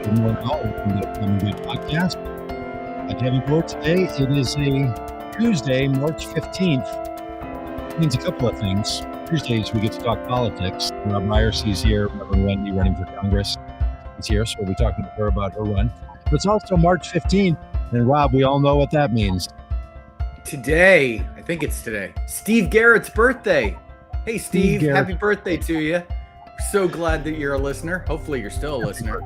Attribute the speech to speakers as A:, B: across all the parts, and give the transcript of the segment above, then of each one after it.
A: Good morning, all. Welcome to the Common Good podcast. Glad to have you aboard today. It is a Tuesday, March 15th. It means a couple of things. Tuesdays, we get to talk politics. Rob Myers here, Rev Wendy running for Congress is here, so we'll be talking to her about her run. But it's also March 15th, and Rob, we all know what that means.
B: Today, I think it's today, Steve Garrett's birthday. Hey, Steve, happy birthday to you. So glad that you're a listener. Hopefully you're still a listener.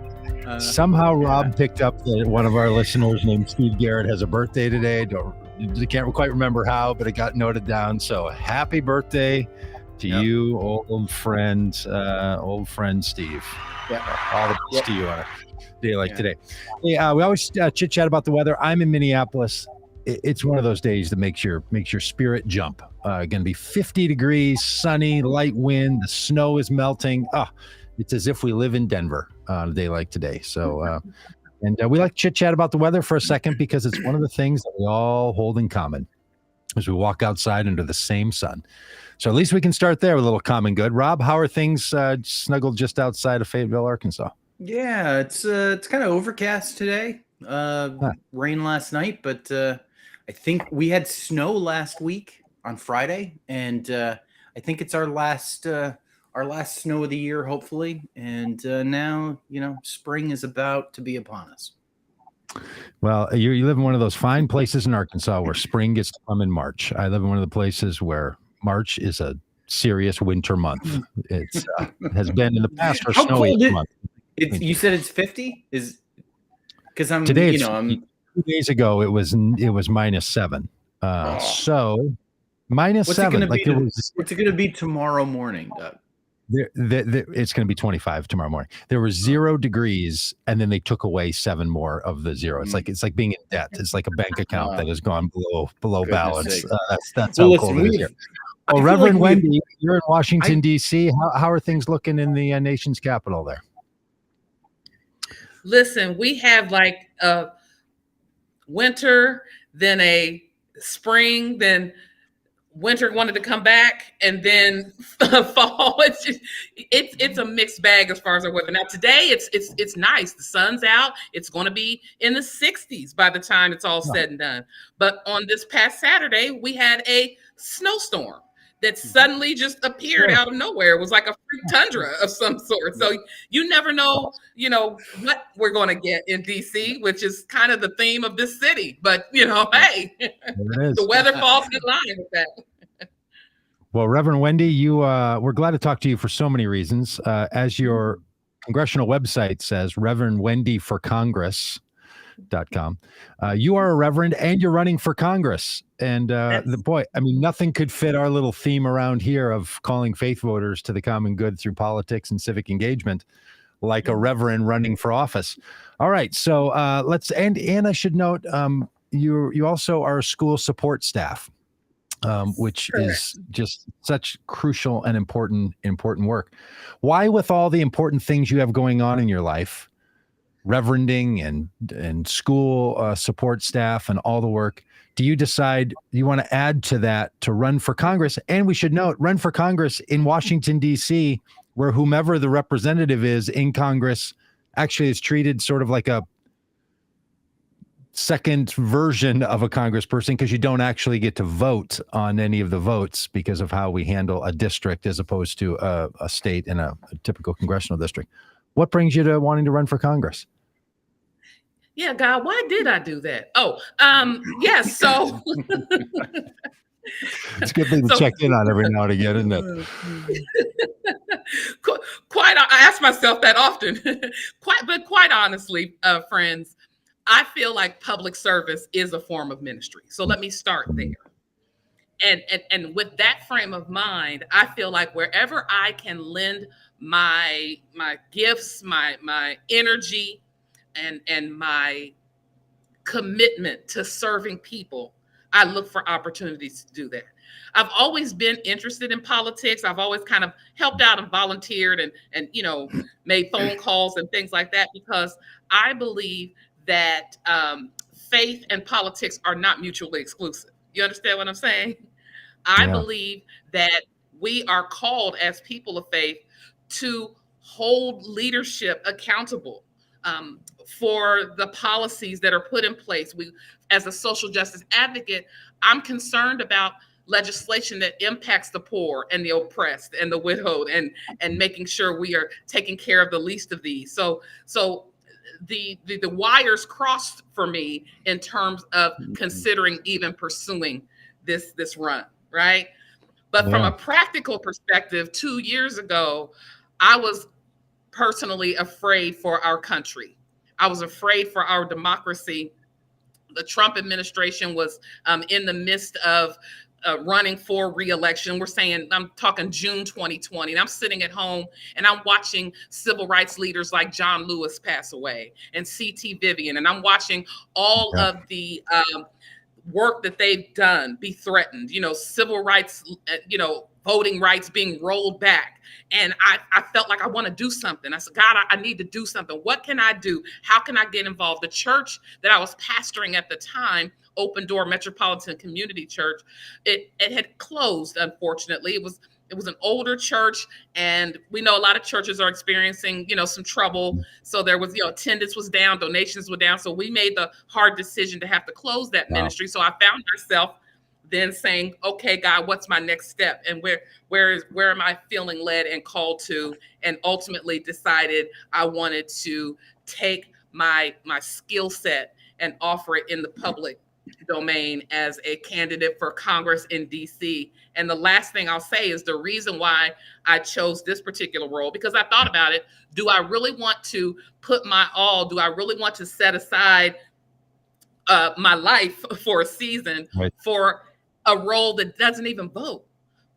A: Somehow Rob picked up that one of our listeners named Steve Garrett has a birthday today. Can't quite remember how, but it got noted down. So happy birthday to you, old friend Steve. All the best to you on a day like today. Hey, we always chit chat about the weather. I'm in Minneapolis. It's one of those days that makes your spirit jump. Going to be 50 degrees, sunny, light wind. The snow is melting. It's as if we live in Denver on a day like today. So, and we like to chit chat about the weather for a second because it's one of the things that we all hold in common as we walk outside under the same sun. So at least we can start there with a little common good. Rob, how are things snuggled just outside of Fayetteville, Arkansas?
B: Yeah, it's kind of overcast today. Rain last night, but I think we had snow last week on Friday, and I think it's our last snow of the year, hopefully. And now, spring is about to be upon us.
A: Well, you live in one of those fine places in Arkansas where spring gets to come in March. I live in one of the places where March is a serious winter month. It has been in the past our snowy month.
B: You said it's 50? Is because I'm
A: today? I'm 2 days ago. It was -7. So -7.
B: What's it going to be tomorrow morning, Doug?
A: It's going to be 25 tomorrow morning. There were 0 degrees, and then they took away 7 more of the 0. It's like being in debt. It's like a bank account that has gone below balance. That's how cold it is here. Well, Reverend Wendy, you're in Washington D.C. How are things looking in the nation's capital there?
C: Listen, we have like a winter, then a spring, then winter wanted to come back, and then fall. It's a mixed bag as far as our weather. Now today it's nice. The sun's out. It's going to be in the 60s by the time it's all said and done. But on this past Saturday, we had a snowstorm that suddenly just appeared out of nowhere. It was like a freak tundra of some sort. So you never know, what we're going to get in DC, which is kind of the theme of this city. But, hey, the weather falls in line with that.
A: Well, Reverend Wendy, we're glad to talk to you for so many reasons. As your congressional website says, Reverend Wendy for Congress.com. You are a reverend and you're running for Congress. And nothing could fit our little theme around here of calling faith voters to the common good through politics and civic engagement like a reverend running for office. All right. So and I should note, you also are a school support staff, which is just such crucial and important work. Why, with all the important things you have going on in your life, reverending and school support staff and all the work, do you decide you want to add to that to run for Congress? And we should note, run for Congress in Washington, D.C., where whomever the representative is in Congress actually is treated sort of like a second version of a congressperson, because you don't actually get to vote on any of the votes because of how we handle a district as opposed to a state in a typical congressional district. What brings you to wanting to run for Congress?
C: Yeah, God, why did I do that? Yes. So
A: it's a good thing to check in on every now and again, isn't it?
C: I ask myself that often. Quite honestly, friends, I feel like public service is a form of ministry. So let me start there. And with that frame of mind, I feel like wherever I can lend my gifts, my energy, and my commitment to serving people, I look for opportunities to do that. I've always been interested in politics. I've always kind of helped out and volunteered and made phone calls and things like that, because I believe that faith and politics are not mutually exclusive. You understand what I'm saying? I believe that we are called as people of faith to hold leadership accountable for the policies that are put in place. As a social justice advocate, I'm concerned about legislation that impacts the poor and the oppressed and the widowed, and making sure we are taking care of the least of these. So the wires crossed for me in terms of considering even pursuing this run, right? But from a practical perspective, 2 years ago, I was personally afraid for our country. I was afraid for our democracy. The Trump administration was in the midst of running for re-election. I'm talking June 2020, and I'm sitting at home and I'm watching civil rights leaders like John Lewis pass away and C.T. Vivian, and I'm watching all of the work that they've done be threatened, civil rights, voting rights being rolled back. And I felt like I want to do something. I said, God, I need to do something. What can I do? How can I get involved? The church that I was pastoring at the time, Open Door Metropolitan Community Church, it had closed, unfortunately. It was an older church, and we know a lot of churches are experiencing, some trouble. So there was, attendance was down, donations were down. So we made the hard decision to have to close that ministry. So I found myself then saying, okay, God, what's my next step? And where am I feeling led and called to? And ultimately decided I wanted to take my skill set and offer it in the public domain as a candidate for Congress in D.C. And the last thing I'll say is the reason why I chose this particular role, because I thought about it. Do I really want to put my all? Do I really want to set aside my life for a season for a role that doesn't even vote?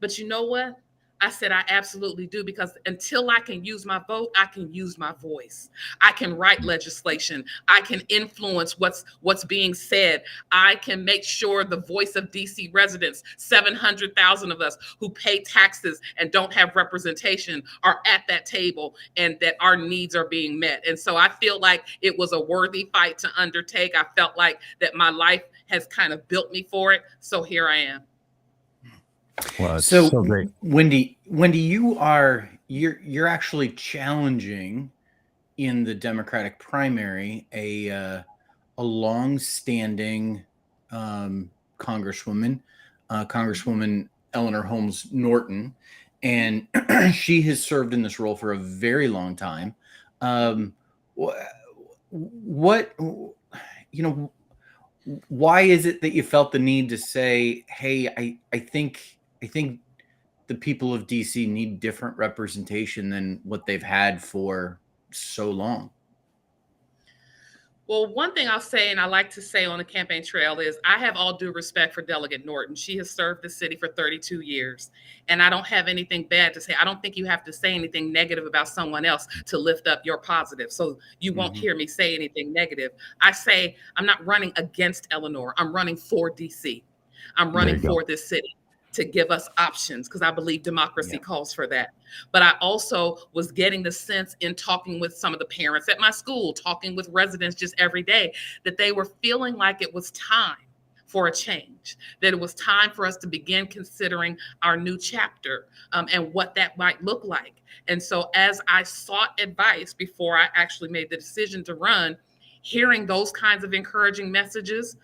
C: But you know what? I said, I absolutely do, because until I can use my vote, I can use my voice. I can write legislation. I can influence what's being said. I can make sure the voice of DC residents, 700,000 of us who pay taxes and don't have representation, are at that table, and that our needs are being met. And so I feel like it was a worthy fight to undertake. I felt like that my life has kind of built me for it. So here I am.
A: Well, so great.
B: Wendy, you're actually challenging in the Democratic primary a long-standing congresswoman, Congresswoman Eleanor Holmes Norton, and she has served in this role for a very long time. Why is it that you felt the need to say, hey, I think the people of DC need different representation than what they've had for so long?
C: Well, one thing I'll say, and I like to say on the campaign trail, is I have all due respect for Delegate Norton. She has served the city for 32 years, and I don't have anything bad to say. I don't think you have to say anything negative about someone else to lift up your positive. So you won't hear me say anything negative. I say I'm not running against Eleanor. I'm running for DC. I'm running for this city to give us options, because I believe democracy calls for that. But I also was getting the sense in talking with some of the parents at my school, talking with residents just every day, that they were feeling like it was time for a change, that it was time for us to begin considering our new chapter and what that might look like. And so as I sought advice before I actually made the decision to run, hearing those kinds of encouraging messages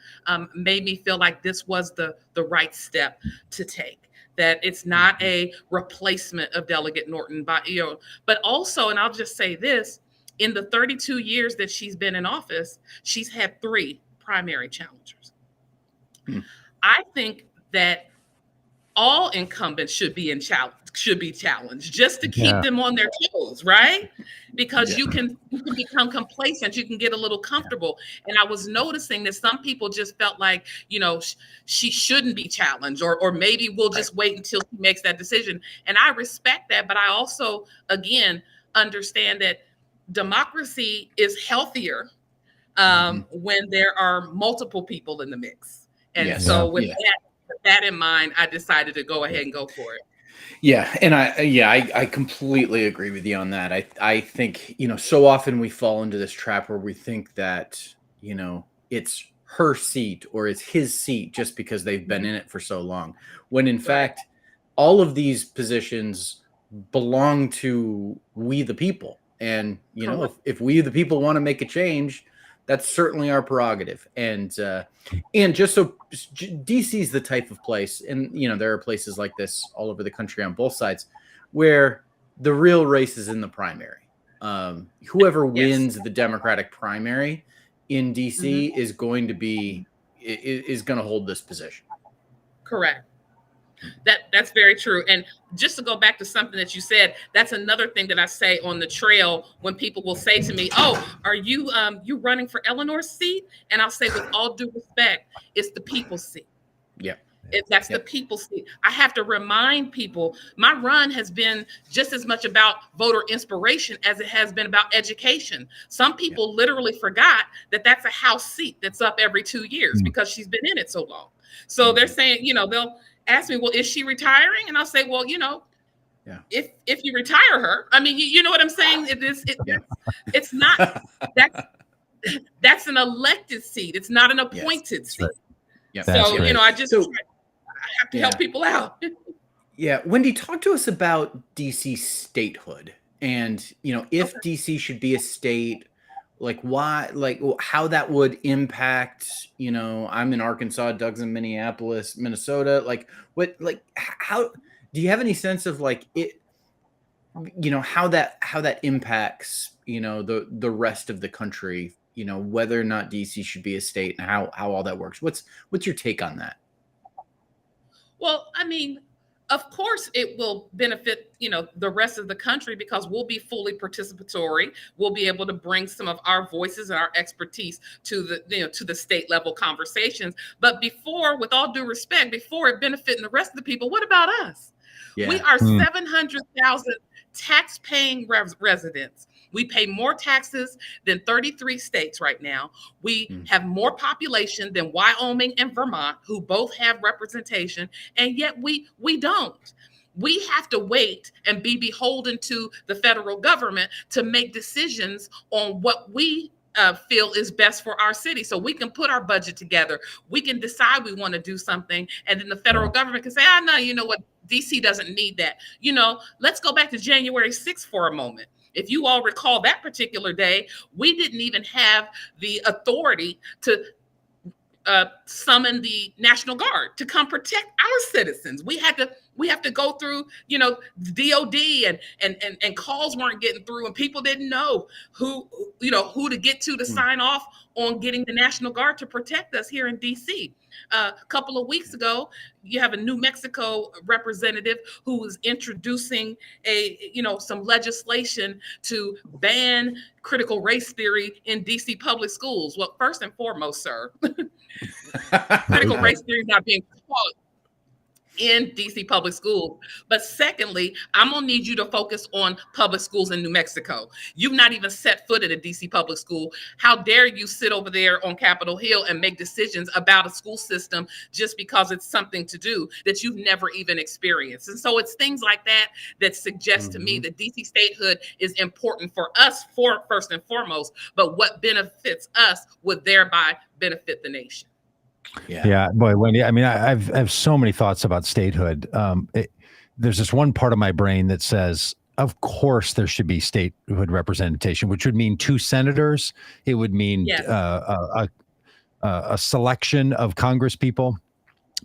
C: made me feel like this was the right step to take, that it's not a replacement of Delegate Norton, but also, and I'll just say this, in the 32 years that she's been in office, she's had 3 primary challengers. I think that all incumbents should be challenged just to keep them on their toes, right? Because you can become complacent, you can get a little comfortable. And I was noticing that some people just felt like, she shouldn't be challenged, or maybe we'll just wait until she makes that decision. And I respect that, but I also, again, understand that democracy is healthier when there are multiple people in the mix. And so with that in mind, I decided to go ahead and go for it.
B: Yeah. And I completely agree with you on that. I think, so often we fall into this trap where we think that, it's her seat or it's his seat just because they've been in it for so long, when in fact, all of these positions belong to we the people. And, you know, if we, the people, want to make a change, that's certainly our prerogative. And just so DC is the type of place, and, you know, there are places like this all over the country on both sides where the real race is in the primary. Whoever wins the Democratic primary in DC is going to hold this position.
C: Correct. That's very true. And just to go back to something that you said, that's another thing that I say on the trail when people will say to me, "Oh, are you running for Eleanor's seat?" And I'll say, with all due respect, it's the people's seat.
B: Yeah.
C: That's the people's seat. I have to remind people my run has been just as much about voter inspiration as it has been about education. Some people literally forgot that that's a House seat that's up every 2 years because she's been in it so long. So they're saying, you know, they'll ask me, well, is she retiring? And I'll say, well, you know, if you retire her, I mean, you know what I'm saying? It's not, that's an elected seat. It's not an appointed seat.
B: Yeah.
C: So, you know, I have to help people out.
B: Wendy, talk to us about DC statehood and, you know, if DC should be a state, like why, like how that would impact, you know, I'm in Arkansas, Doug's in Minneapolis, Minnesota. Like what, like how, do you have any sense of like it, you know, how that impacts, you know, the rest of the country, you know, whether or not DC should be a state and how all that works? What's your take on that?
C: Well, I mean, of course, it will benefit, you know, the rest of the country because we'll be fully participatory. We'll be able to bring some of our voices and our expertise to the, you know, to the state level conversations. But before, with all due respect, before it benefiting the rest of the people, what about us? Yeah. We are 700,000 tax-paying residents. We pay more taxes than 33 states right now. We have more population than Wyoming and Vermont, who both have representation, and yet we don't. We have to wait and be beholden to the federal government to make decisions on what we feel is best for our city. So we can put our budget together. We can decide we want to do something, and then the federal government can say, no, you know what, DC doesn't need that. You know, let's go back to January 6th for a moment. If you all recall that particular day, we didn't even have the authority to summon the National Guard to come protect our citizens. We have to go through, you know, DOD and calls weren't getting through, and people didn't know who to get to sign off on getting the National Guard to protect us here in DC. A couple of weeks ago, you have a New Mexico representative who was introducing some legislation to ban critical race theory in DC public schools. Well, first and foremost, sir, critical race theory is not being taught in DC public schools. But secondly, I'm gonna need you to focus on public schools in New Mexico. You've not even set foot in a DC public school. How dare you sit over there on Capitol Hill and make decisions about a school system just because it's something to do that you've never even experienced? And so it's things like that that suggest to me that DC statehood is important for us first and foremost, but what benefits us would thereby benefit the nation.
A: Yeah, boy, Wendy. I mean, I have so many thoughts about statehood. There's this one part of my brain that says, of course, there should be statehood representation, which would mean 2 senators. It would mean a selection of Congress people,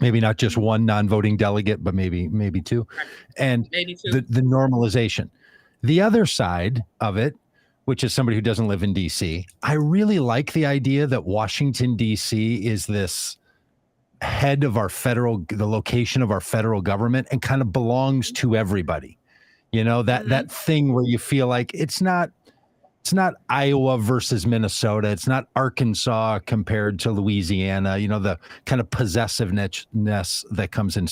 A: maybe not just one non-voting delegate, but maybe 2, and maybe 2. The normalization. The other side of it, which is somebody who doesn't live in DC, I really like the idea that Washington, D.C. is this head of the location of our federal government and kind of belongs to everybody. You know, that thing where you feel like it's not Iowa versus Minnesota. It's not Arkansas compared to Louisiana, you know, the kind of possessiveness that comes in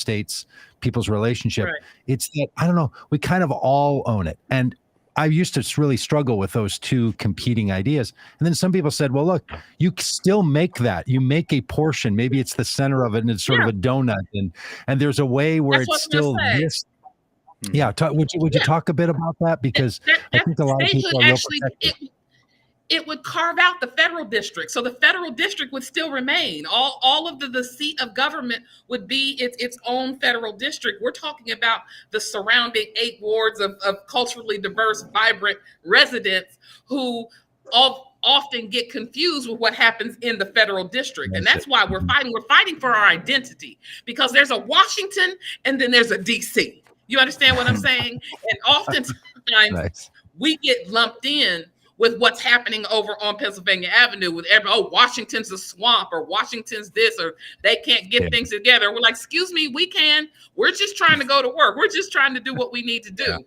A: people's relationship. Right. It's that, I don't know, we kind of all own it. And I used to really struggle with those 2 competing ideas. And then some people said, well, look, you still make that. You make a portion. Maybe it's the center of it and it's sort of a donut. And there's a way where it's still this. Yeah. Would you talk a bit about that? Because I think a lot of people are real protective.
C: it would carve out the federal district. So the federal district would still remain. All of the seat of government would be its own federal district. We're talking about the surrounding 8 wards of culturally diverse, vibrant residents who often get confused with what happens in the federal district. And that's why we're fighting. We're fighting for our identity, because there's a Washington and then there's a D.C. You understand what I'm saying? And oftentimes we get lumped in with what's happening over on Pennsylvania Avenue with Washington's a swamp, or Washington's this, or they can't get things together. We're like, excuse me, we can. We're just trying to go to work. We're just trying to do what we need to do. Yeah.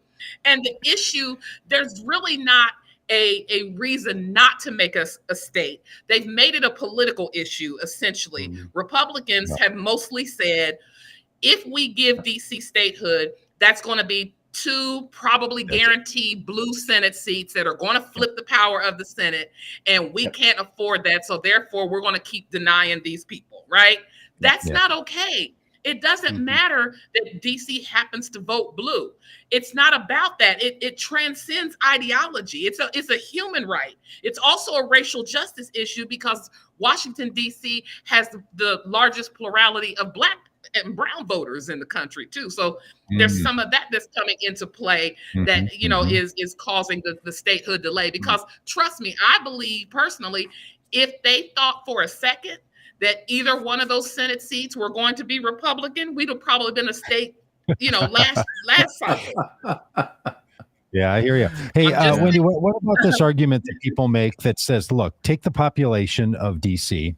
C: And the issue, there's really not a reason not to make us a state. They've made it a political issue, essentially. Mm-hmm. Republicans have mostly said, if we give DC statehood, that's going to be 2 probably guaranteed blue Senate seats that are going to flip the power of the Senate, and we can't afford that. So therefore, we're going to keep denying these people, right? That's not okay. It doesn't matter that DC happens to vote blue. It's not about that. It transcends ideology. It's a human right. It's also a racial justice issue, because Washington, D.C. has the largest plurality of Black and brown voters in the country too. So there's some of that that's coming into play that, is causing the statehood delay. Because trust me, I believe personally, if they thought for a second that either one of those Senate seats were going to be Republican, we'd have probably been a state, last cycle.
A: Yeah, I hear you. Hey, Wendy, what about this argument that people make that says, look, take the population of DC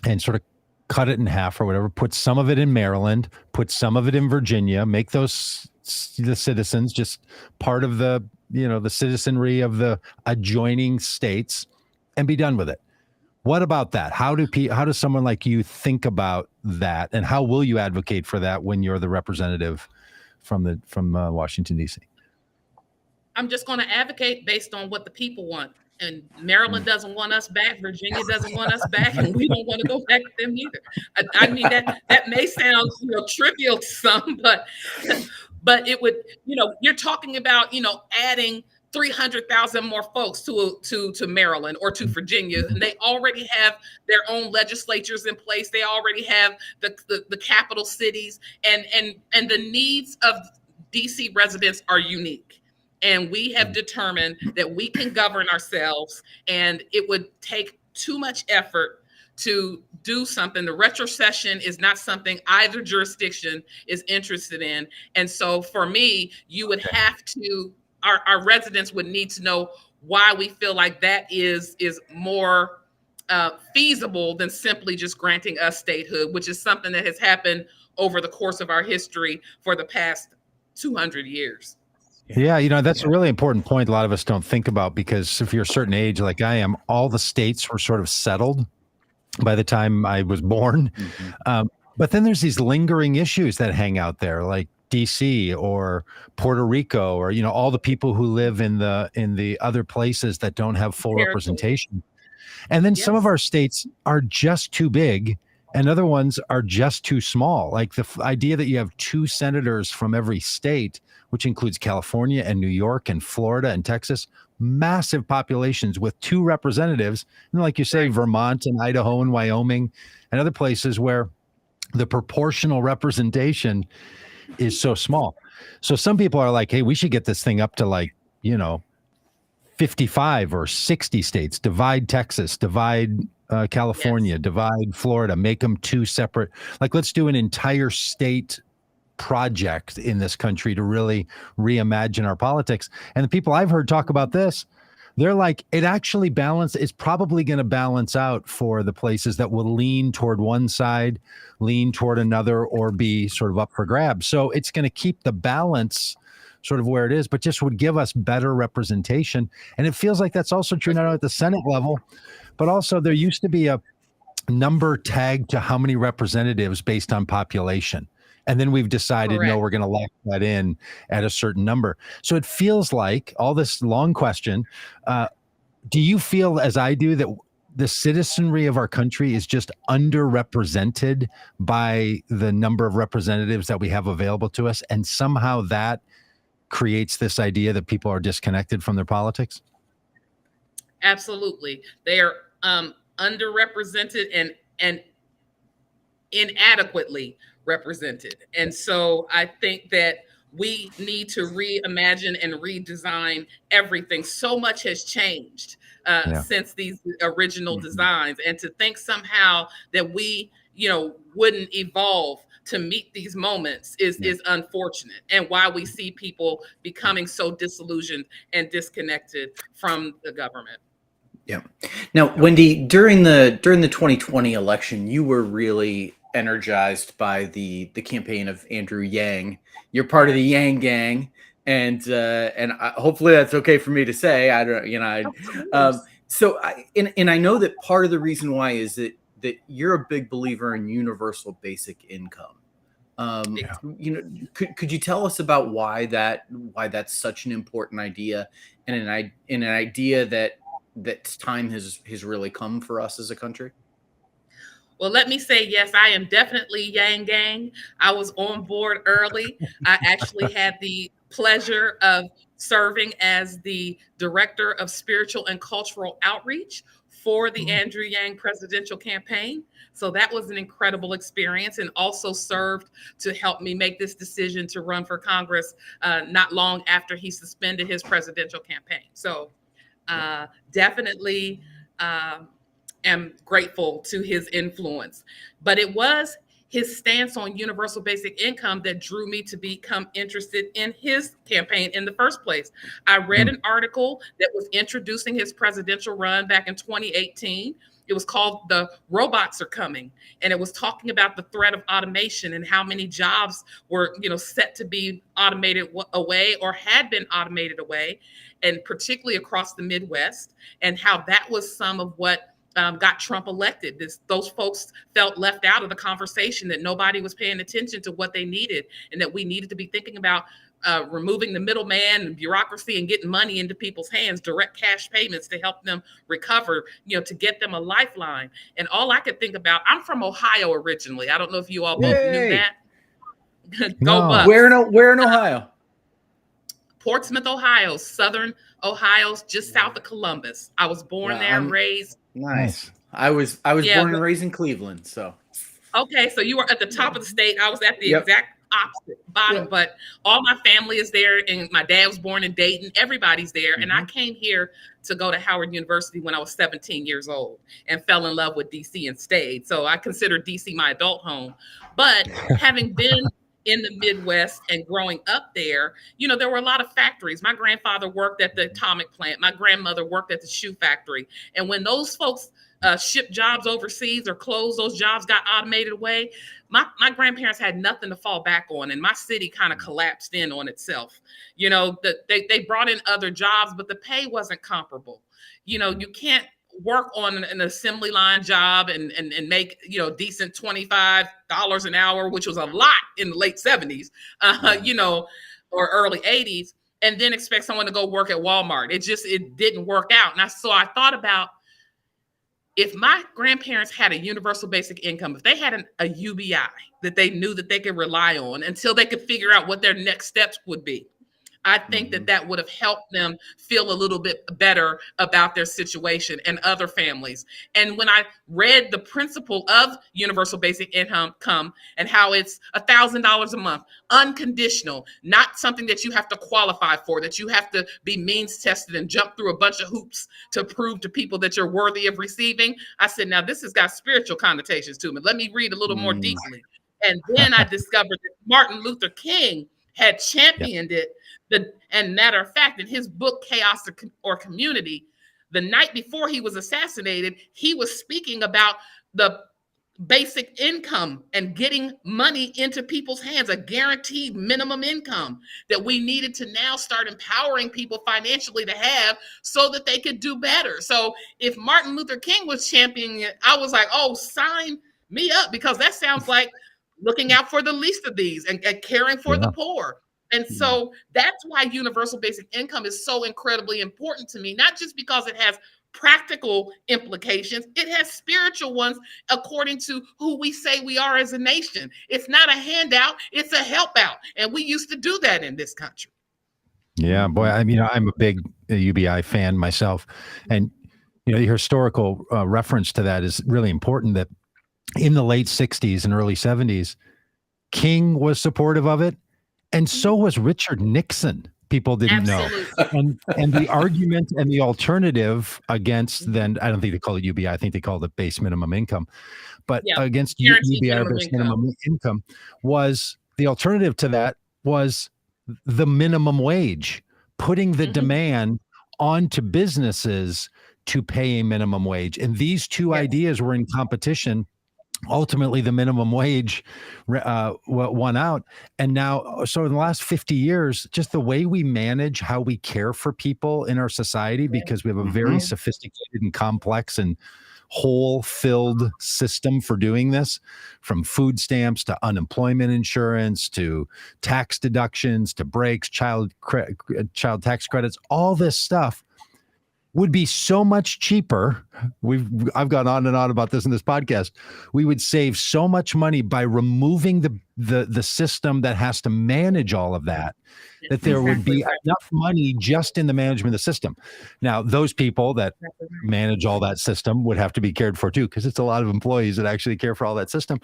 A: and sort of cut it in half or whatever, put some of it in Maryland, put some of it in Virginia, make those the citizens just part of the, the citizenry of the adjoining states, and be done with it. What about that? How does someone like you think about that, and how will you advocate for that when you're the representative from Washington, D.C.?
C: I'm just going to advocate based on what the people want. And Maryland doesn't want us back. Virginia doesn't want us back, and we don't want to go back to them either. I mean, that may sound trivial to some, but it would, you're talking about adding 300,000 more folks to Maryland or to Virginia, and they already have their own legislatures in place. They already have the capital cities, and the needs of DC residents are unique. And we have determined that we can govern ourselves, and it would take too much effort to do something. The retrocession is not something either jurisdiction is interested in. And so for me, you would have to, our residents would need to know why we feel like that is more feasible than simply just granting us statehood, which is something that has happened over the course of our history for the past 200 years.
A: Yeah, that's a really important point a lot of us don't think about, because if you're a certain age like I am, all the states were sort of settled by the time I was born. But then there's these lingering issues that hang out there, like DC or Puerto Rico, or all the people who live in the other places that don't have full representation. And then some of our states are just too big, and other ones are just too small. Like the idea that you have 2 senators from every state, which includes California and New York and Florida and Texas, massive populations with 2 representatives. And like you say, Vermont and Idaho and Wyoming and other places where the proportional representation is so small. So some people are like, hey, we should get this thing up to 55 or 60 states, divide Texas, divide California, divide Florida, make them 2 separate, let's do an entire state project in this country to really reimagine our politics. And the people I've heard talk about this, they're like, it's probably going to balance out for the places that will lean toward one side, lean toward another, or be sort of up for grabs. So it's going to keep the balance sort of where it is, but just would give us better representation. And it feels like that's also true not only at the Senate level, but also there used to be a number tagged to how many representatives based on population. And then we've decided, no, we're going to lock that in at a certain number. So it feels like, all this long question, do you feel, as I do, that the citizenry of our country is just underrepresented by the number of representatives that we have available to us, and somehow that creates this idea that people are disconnected from their politics?
C: Absolutely. They are underrepresented and inadequately represented. And so I think that we need to reimagine and redesign everything. So much has changed since these original designs, and to think somehow that we, wouldn't evolve to meet these moments is unfortunate, and why we see people becoming so disillusioned and disconnected from the government.
B: Yeah. Now, Wendy, during the 2020 election, you were really energized by the campaign of Andrew Yang. You're part of the Yang gang, and hopefully that's okay for me to say. I don't, so I know that part of the reason why is that you're a big believer in universal basic income. Could you tell us about why that's such an important idea, and an idea that time has really come for us as a country?
C: Well, let me say, yes, I am definitely Yang Gang. I was on board early. I actually had the pleasure of serving as the director of spiritual and cultural outreach for the Andrew Yang presidential campaign. So that was an incredible experience, and also served to help me make this decision to run for Congress not long after he suspended his presidential campaign. So definitely am grateful to his influence. But it was his stance on universal basic income that drew me to become interested in his campaign in the first place. I read an article that was introducing his presidential run back in 2018. It was called "The Robots Are Coming," and it was talking about the threat of automation and how many jobs were, set to be automated away or had been automated away, and particularly across the Midwest, and how that was some of what got Trump elected. Those folks felt left out of the conversation, that nobody was paying attention to what they needed, and that we needed to be thinking about removing the middleman and bureaucracy and getting money into people's hands, direct cash payments to help them recover, to get them a lifeline. And all I could think about, I'm from Ohio originally. I don't know if you all both knew that. Go Bucks.
B: Where in Ohio?
C: Portsmouth, Ohio, southern Ohio, just south of Columbus. I was born there and raised.
B: Nice. I was born and raised in Cleveland. So. Okay,
C: so you were at the top of the state. I was at the exact opposite bottom, but all my family is there, and my dad was born in Dayton. Everybody's there, and I came here to go to Howard University when I was 17 years old and fell in love with DC and stayed. So I consider DC my adult home. But having been in the Midwest and growing up there, there were a lot of factories. My grandfather worked at the atomic plant. My grandmother worked at the shoe factory. And when those folks shipped jobs overseas or closed, those jobs got automated away, my grandparents had nothing to fall back on. And my city kind of collapsed in on itself. They brought in other jobs, but the pay wasn't comparable. You can't work on an assembly line job and make decent $25 an hour, which was a lot in the late 70s, or early 80s, and then expect someone to go work at Walmart. It didn't work out. And so I thought about, if my grandparents had a universal basic income, if they had a UBI that they knew that they could rely on until they could figure out what their next steps would be, I think that would have helped them feel a little bit better about their situation and other families. And when I read the principle of universal basic income and how it's $1,000 a month, unconditional, not something that you have to qualify for, that you have to be means tested and jump through a bunch of hoops to prove to people that you're worthy of receiving, I said, now this has got spiritual connotations to it. Let me read a little more deeply. And then I discovered that Martin Luther King had championed it. And matter of fact, in his book, Chaos or Community, the night before he was assassinated, he was speaking about the basic income and getting money into people's hands, a guaranteed minimum income that we needed to now start empowering people financially to have so that they could do better. So if Martin Luther King was championing it, I was like, oh, sign me up, because that sounds like looking out for the least of these and caring for the poor. And so that's why universal basic income is so incredibly important to me, not just because it has practical implications, it has spiritual ones according to who we say we are as a nation. It's not a handout, it's a help out. And we used to do that in this country.
A: Yeah, boy, I'm a big UBI fan myself. And The historical reference to that is really important, that in the late 60s and early 70s, King was supportive of it, and so was Richard Nixon. People didn't
C: Absolutely.
A: know. And the argument and the alternative against, then, I don't think they call it UBI, I think they called it base minimum income, but against
C: Guaranteed
A: UBI,
C: minimum
A: base minimum income, was the alternative to that was the minimum wage, putting the demand onto businesses to pay a minimum wage. And these two ideas were in competition. Ultimately, the minimum wage won out. And now, so in the last 50 years, just the way we manage how we care for people in our society, because we have a very sophisticated and complex and hole-filled system for doing this, from food stamps to unemployment insurance to tax deductions to breaks, child tax credits, all this stuff would be so much cheaper. I've gone on and on about this in this podcast. We would save so much money by removing the system that has to manage all of that, that there would be enough money just in the management of the system. Now, those people that manage all that system would have to be cared for too, because it's a lot of employees that actually care for all that system.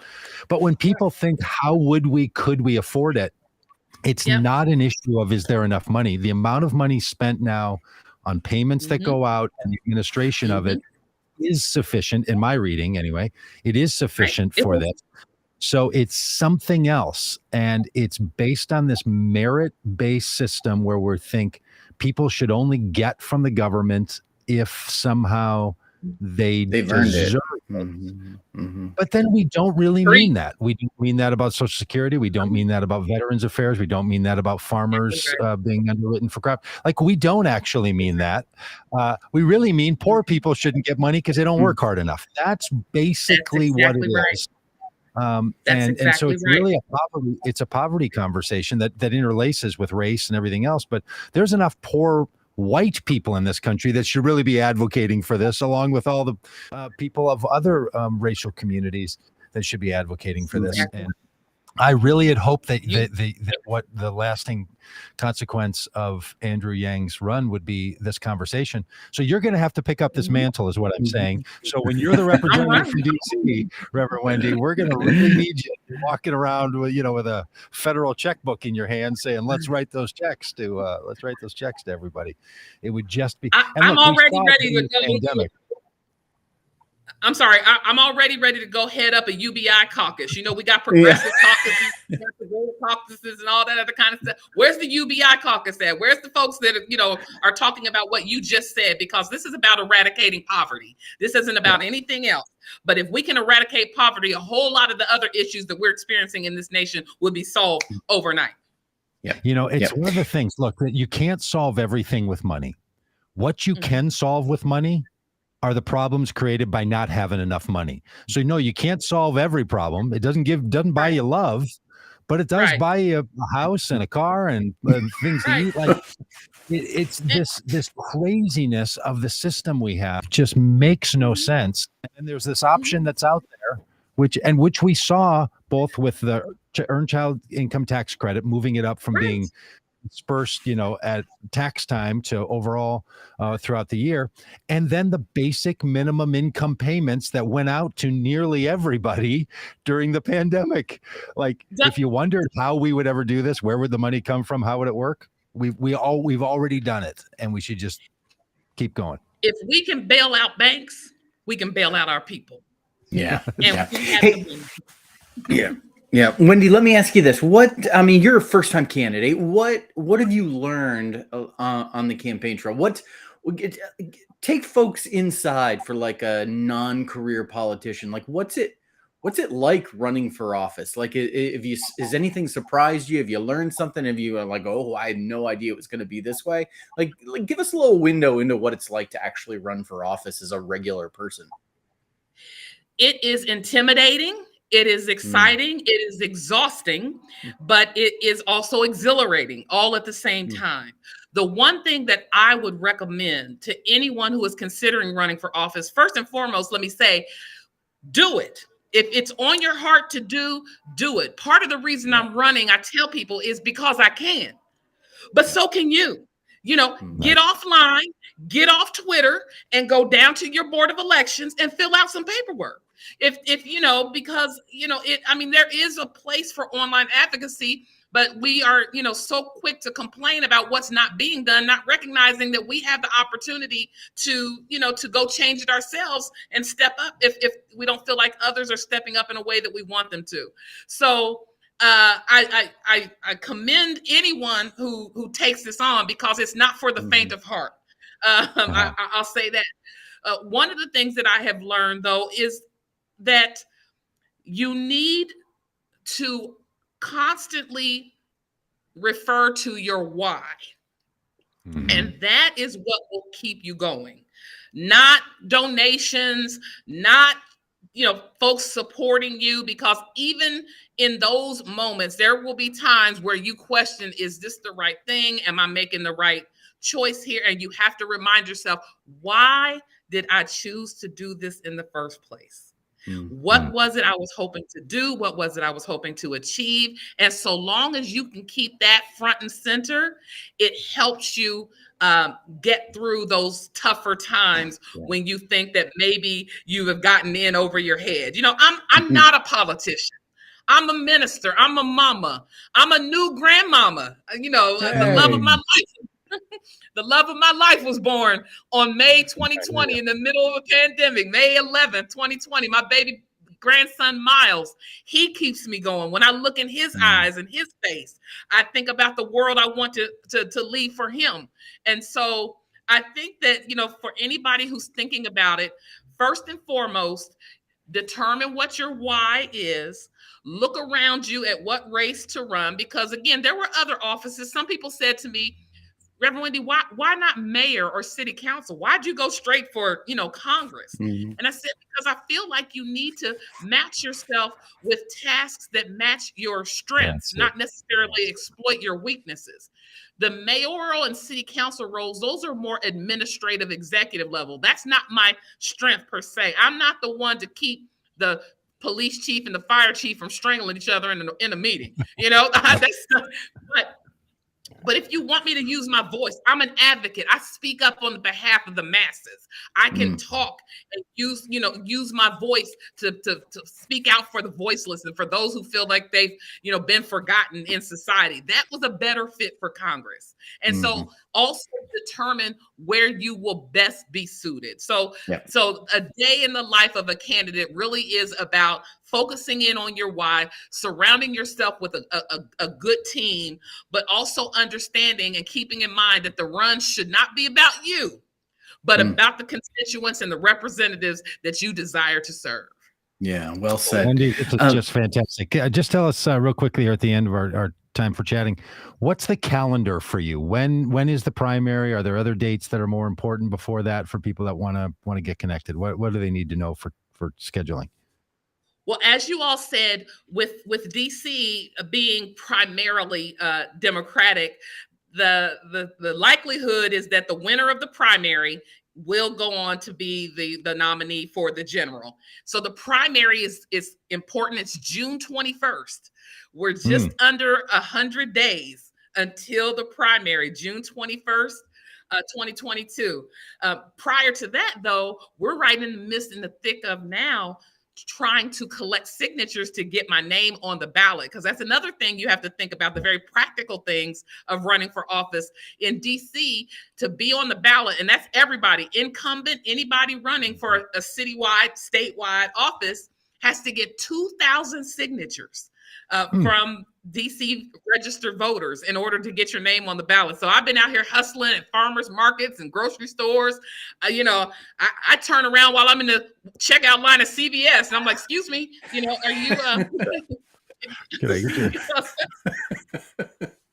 A: But when people think, could we afford it? It's not an issue of, is there enough money? The amount of money spent now on payments that go out and the administration of it is sufficient, in my reading anyway. It is sufficient for this. So it's something else. And it's based on this merit-based system where we think people should only get from the government if somehow they've earned it. But then we don't really mean that. We don't mean that about Social Security. We don't mean that about Veterans Affairs. We don't mean that about farmers being underwritten for crop. Like, we don't actually mean that. We really mean poor people shouldn't get money because they don't work hard enough. That's basically what it is. And so it's really a poverty conversation that interlaces with race and everything else. But there's enough poor white people in this country that should really be advocating for this, along with all the people of other racial communities that should be advocating for this. And I really had hoped that what the lasting consequence of Andrew Yang's run would be this conversation. So you're going to have to pick up this mantle, is what I'm saying. So when you're the representative from D.C., Reverend Wendy, we're going to really need you walking around with a federal checkbook in your hand, saying, "Let's write those checks to everybody." It would just be.
C: I'm already ready to go. Pandemic. I'm sorry, I'm already ready to go head up a UBI caucus. We got progressive caucuses, we got the caucuses, and all that other kind of stuff. Where's the UBI caucus at? Where's the folks that are talking about what you just said? Because this is about eradicating poverty. This isn't about anything else. But if we can eradicate poverty, a whole lot of the other issues that we're experiencing in this nation will be solved overnight.
A: It's one of the things. Look, that you can't solve everything with money. What you can solve with money are the problems created by not having enough money. So no, you can't solve every problem. It doesn't buy you love, but it does buy you a house and a car and things to eat. Like it's this craziness of the system we have just makes no sense. And there's this option that's out there, which we saw both with the earned child income tax credit, moving it up from being dispersed, at tax time to overall throughout the year. And then the basic minimum income payments that went out to nearly everybody during the pandemic. Like, if you wondered how we would ever do this, where would the money come from? How would it work? We've already done it, and we should just keep going.
C: If we can bail out banks, we can bail out our people.
B: Yeah.
C: Yeah.
B: Wendy, let me ask you this. You're a first-time candidate. What have you learned on the campaign trail? Take folks inside for like a non-career politician. Like, what's it like running for office? Like, has anything surprised you? Have you learned something? Have you I had no idea it was going to be this way? Like, give us a little window into what it's like to actually run for office as a regular person.
C: It is intimidating. It is exciting. It is exhausting, but it is also exhilarating all at the same time. The one thing that I would recommend to anyone who is considering running for office, first and foremost, let me say, do it. If it's on your heart to do it. Part of the reason I'm running, I tell people, is because I can. But so can you. Get offline, get off Twitter and go down to your board of elections and fill out some paperwork. If you know, because there is a place for online advocacy, but we are, so quick to complain about what's not being done, not recognizing that we have the opportunity to go change it ourselves and step up if we don't feel like others are stepping up in a way that we want them to. So I commend anyone who takes this on, because it's not for the faint of heart. I'll say that. One of the things that I have learned, though, is that you need to constantly refer to your why. And that is what will keep you going. Not donations, not folks supporting you, because even in those moments, there will be times where you question, is this the right thing? Am I making the right choice here? And you have to remind yourself, why did I choose to do this in the first place? What was it I was hoping to do? What was it I was hoping to achieve? And so long as you can keep that front and center, it helps you get through those tougher times when you think that maybe you have gotten in over your head. I'm not a politician. I'm a minister. I'm a mama. I'm a new grandmama. The love of my life. The love of my life was born on May 2020 in the middle of a pandemic, May 11th, 2020. My baby grandson, Miles, he keeps me going. When I look in his eyes and his face, I think about the world I want to leave for him. And so I think that, for anybody who's thinking about it, first and foremost, determine what your why is. Look around you at what race to run, because again, there were other offices. Some people said to me, Reverend Wendy, why not mayor or city council? Why'd you go straight for, Congress? And I said, because I feel like you need to match yourself with tasks that match your strengths, not necessarily exploit your weaknesses. The mayoral and city council roles, those are more administrative, executive level. That's not my strength per se. I'm not the one to keep the police chief and the fire chief from strangling each other in a meeting. But if you want me to use my voice, I'm an advocate. I speak up on the behalf of the masses. I can talk and use my voice to speak out for the voiceless and for those who feel like they've, been forgotten in society. That was a better fit for Congress. And so also determine where you will best be suited. So a day in the life of a candidate really is about focusing in on your why, surrounding yourself with a good team, but also understanding and keeping in mind that the run should not be about you, but about the constituents and the representatives that you desire to serve.
B: Yeah, well said.
A: Wendy, it's just fantastic. Just tell us real quickly here at the end of our time for chatting, what's the calendar for you? When is the primary? Are there other dates that are more important before that for people that want to get connected? What do they need to know for scheduling?
C: Well, as you all said, with DC being primarily Democratic, the likelihood is that the winner of the primary will go on to be the nominee for the general. So the primary is important. It's June 21st. We're just under 100 days until the primary, June 21st. 2022. Prior to that, though, we're right in the midst, in the thick of now, trying to collect signatures to get my name on the ballot, because that's another thing you have to think about, the very practical things of running for office in DC. To be on the ballot, and that's everybody, incumbent, anybody running for a citywide, statewide office, has to get 2,000 signatures from DC registered voters in order to get your name on the ballot. So I've been out here hustling at farmers markets and grocery stores. I turn around while I'm in the checkout line at CVS and I'm like, excuse me, are you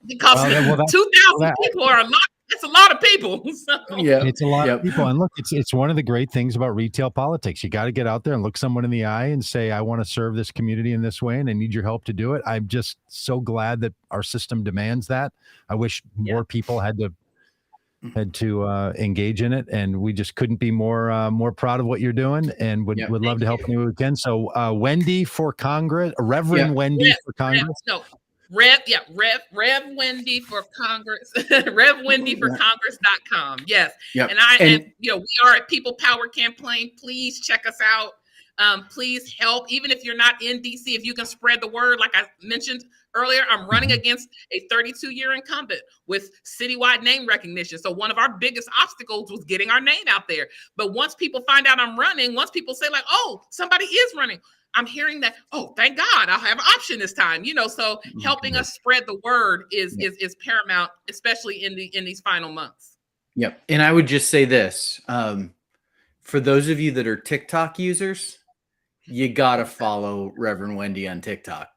C: because 2,000 people are a lot. It's a lot of people. So.
B: Yeah,
A: it's a lot of people. And look, it's one of the great things about retail politics. You got to get out there and look someone in the eye and say, I want to serve this community in this way, and I need your help to do it. I'm just so glad that our system demands that. I wish more people had to engage in it, and we just couldn't be more proud of what you're doing, and would love to help you again. So Wendy for Congress, Reverend Wendy for Congress.
C: Rev Wendy for Congress, Rev Wendy for Congress.com. Yes.
B: Yep.
C: And we are at People Power Campaign. Please check us out. Please help. Even if you're not in DC, if you can spread the word, like I mentioned earlier, I'm running against a 32-year incumbent with citywide name recognition. So one of our biggest obstacles was getting our name out there. But once people find out I'm running, once people say like, oh, somebody is running, I'm hearing that, oh, thank God, I'll have an option this time. So helping us spread the word is paramount, especially in these final months.
B: Yep. And I would just say this, for those of you that are TikTok users, you got to follow Reverend Wendy on TikTok.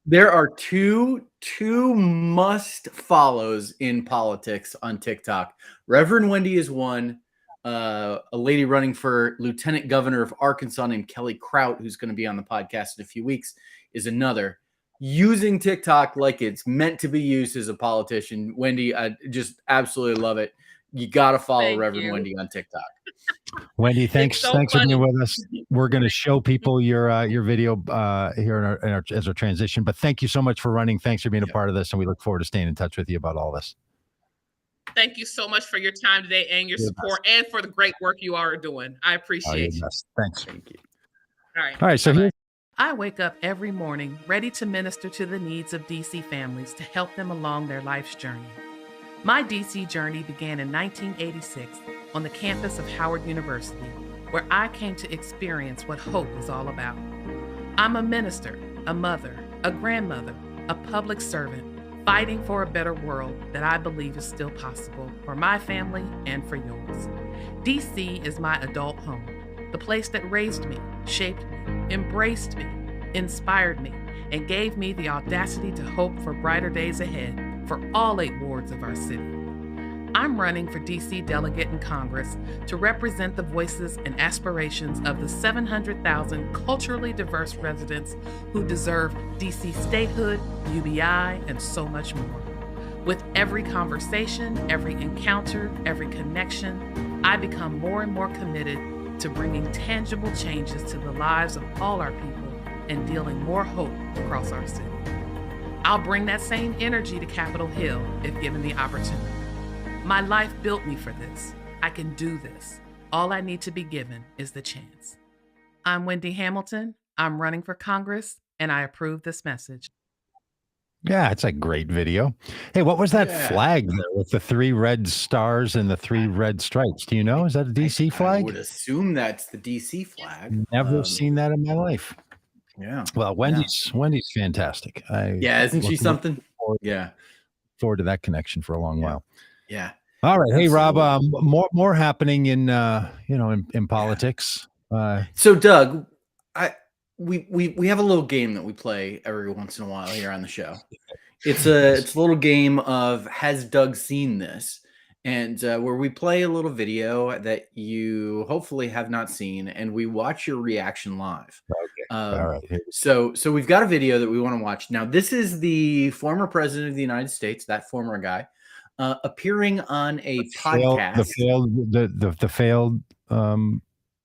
B: There are two must follows in politics on TikTok. Reverend Wendy is one. A lady running for lieutenant governor of Arkansas named Kelly Kraut, who's going to be on the podcast in a few weeks, is another. Using TikTok like it's meant to be used as a politician. Wendy, I just absolutely love it. You got to follow Reverend Wendy on TikTok.
A: Wendy, thanks for being with us. We're going to show people your video here as our transition. But thank you so much for running. Thanks for being a part of this, and we look forward to staying in touch with you about all this.
C: Thank you so much for your time today and your support and for the great work you are doing. I appreciate you.
A: Thanks.
B: Thank you.
A: All right. So here.
C: I wake up every morning ready to minister to the needs of DC families to help them along their life's journey. My DC journey began in 1986 on the campus of Howard University, where I came to experience what hope is all about. I'm a minister, a mother, a grandmother, a public servant, fighting for a better world that I believe is still possible for my family and for yours. DC is my adult home, the place that raised me, shaped me, embraced me, inspired me, and gave me the audacity to hope for brighter days ahead for all 8 wards of our city. I'm running for DC delegate in Congress to represent the voices and aspirations of the 700,000 culturally diverse residents who deserve DC statehood, UBI, and so much more. With every conversation, every encounter, every connection, I become more and more committed to bringing tangible changes to the lives of all our people and dealing more hope across our city. I'll bring that same energy to Capitol Hill if given the opportunity. My life built me for this. I can do this. All I need to be given is the chance. I'm Wendy Hamilton. I'm running for Congress, and I approve this message.
A: Yeah, it's a great video. Hey, what was that flag there with the 3 red stars and the 3 red stripes? Do you know? Is that a DC flag?
B: I would assume that's the DC flag.
A: Never seen that in my life.
B: Yeah.
A: Well, Wendy's fantastic.
B: Isn't she something?
A: Forward to that connection for a long while.
B: Yeah.
A: All right. Hey, Rob, more happening in in politics.
B: So Doug, we have a little game that we play every once in a while here on the show. It's a little game of Has Doug Seen This? And where we play a little video that you hopefully have not seen, and we watch your reaction live.
A: Okay. All right.
B: So we've got a video that we want to watch. Now, this is the former president of the United States, that former guy, appearing on a podcast.
A: The failed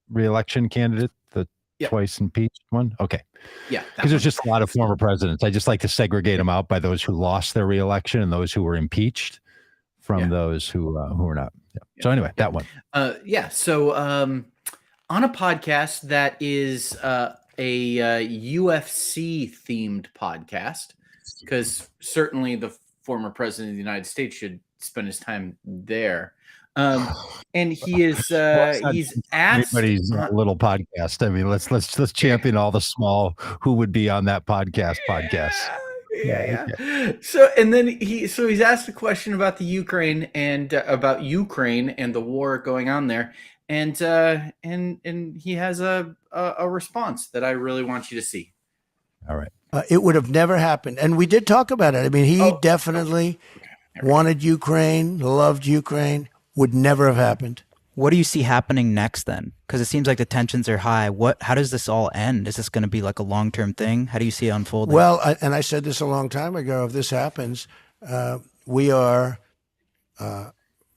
A: re-election candidate, the twice impeached one. Okay.
B: Yeah.
A: Because there's just a lot of former presidents. I just like to segregate them out by those who lost their re-election and those who were impeached from those who were not. So anyway, that one.
B: So on a podcast that is a UFC themed podcast, because certainly the former president of the United States should spend his time there. And he is he's asked
A: everybody's little podcast. I mean, let's champion all the small who would be on that podcast.
B: Yeah. So and then he's asked a question about the Ukraine and the war going on there, and he has a response that I really want you to see.
A: All right.
D: It would have never happened, and we did talk about it. I mean, he definitely wanted Ukraine, loved Ukraine. Would never have happened.
E: What do you see happening next then? Because it seems like the tensions are high. How does this all end? Is this going to be like a long-term thing? How do you see it unfolding?
D: Well, I said this a long time ago. If this happens, we are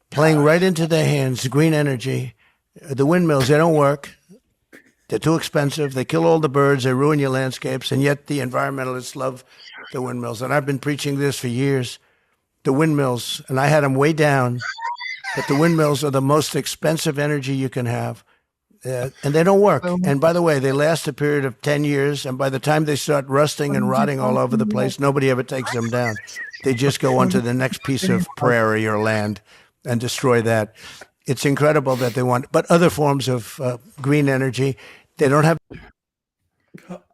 D: playing right into their hands. Green energy, the windmills, they don't work. They're too expensive. They kill all the birds. They ruin your landscapes. And yet the environmentalists love the windmills. And I've been preaching this for years. The windmills, and I had them way down, but the windmills are the most expensive energy you can have. And they don't work. And by the way, they last a period of 10 years. And by the time they start rusting and rotting all over the place, nobody ever takes them down. They just go onto the next piece of prairie or land and destroy that. It's incredible that they want, but other forms of green energy, they don't have.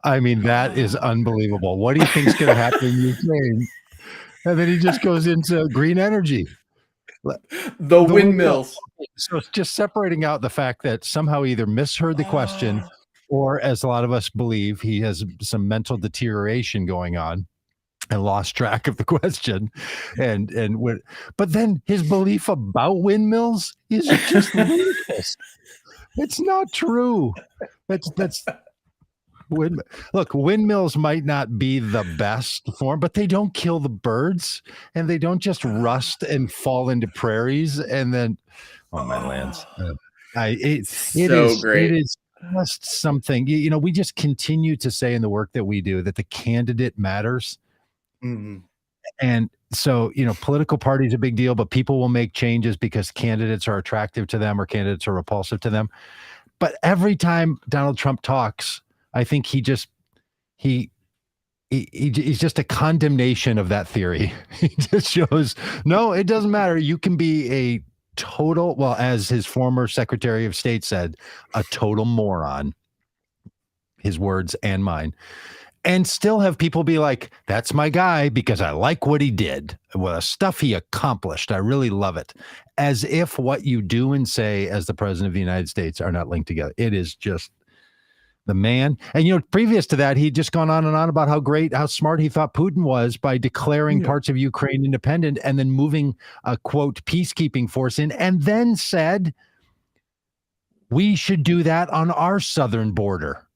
A: I mean, that is unbelievable. What do you think's going to happen in Ukraine? And then he just goes into green energy.
B: The windmills.
A: So it's just separating out the fact that somehow he either misheard the question or, as a lot of us believe, he has some mental deterioration going on and lost track of the question. But then his belief about windmills is just ludicrous. It's not true. Look, windmills might not be the best form, but they don't kill the birds, and they don't just rust and fall into prairies and then, oh my lands! It is great. It is just something. We just continue to say in the work that we do that the candidate matters, and so political parties are a big deal, but people will make changes because candidates are attractive to them or candidates are repulsive to them. But every time Donald Trump talks, I think he's just a condemnation of that theory. He just shows, no, it doesn't matter. You can be a total, well, as his former Secretary of State said, a total moron, his words and mine, and still have people be like, that's my guy because I like what he did. Well, the stuff he accomplished, I really love it. As if what you do and say as the president of the United States are not linked together. It is just the man. And, previous to that, he'd just gone on and on about how smart he thought Putin was by declaring parts of Ukraine independent and then moving a, quote, peacekeeping force in, and then said, we should do that on our southern border.